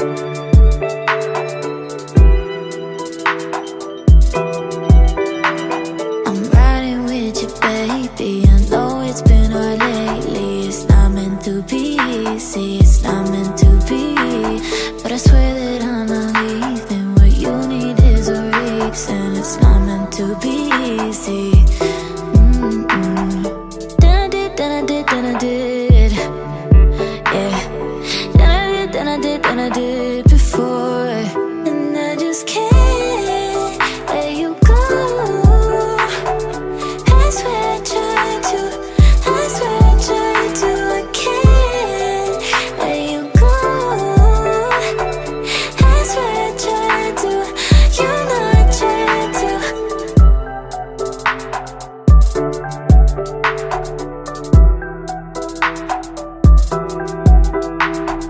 I'm riding with you, baby. I know it's been hard lately. It's not meant to be easy, it's not meant to be. But I swear that I'm not leaving. What you need is a reason. It's not meant to be easy. Then I did, yeah. Then I did before. And I just can't let you go. I swear I tried to, I can't let you go. I swear I tried to, you know I tried to.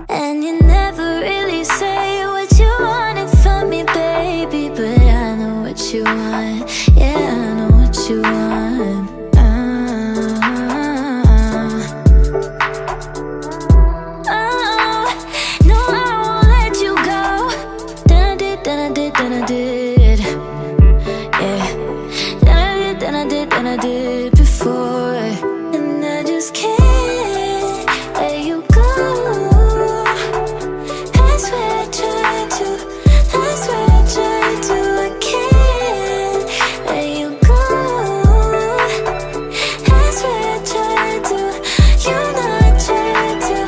And you never really say what you wanted from me, baby. But I know what you want, yeah, I know what you want. Oh, no, I won't let you go. Then I did, yeah. Then I did before. And I just can't let you go. I swear I tried to, I can't let you go. I swear I tried to, you know I tried to.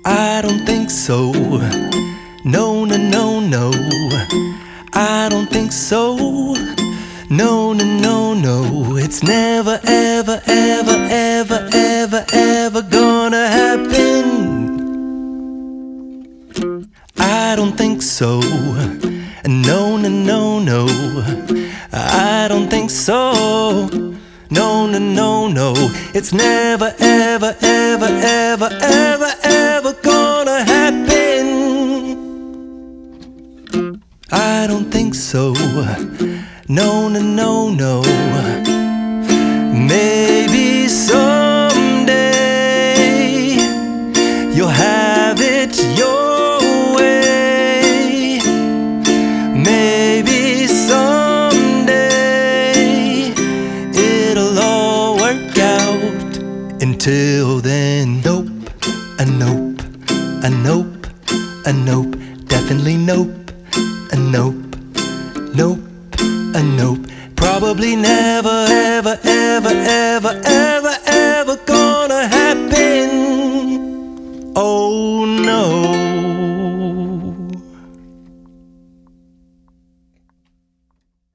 I don't think so. No, no, no, no. I don't think so. No, no, no, no. It's never, ever, ever, ever, ever, ever gonna happen. I don't think so. No, no, no, no. I don't think so. No, no, no, no. It's never, ever, ever, ever, ever, ever gonna happen. I don't think so. No, no, no, no. Maybe someday you'll have it your way. Maybe someday it'll all work out. Until then, nope, a nope, a nope, a nope, definitely nope, a nope, nope, a nope. Probably never, ever, ever, ever, ever, ever gonna happen. Oh,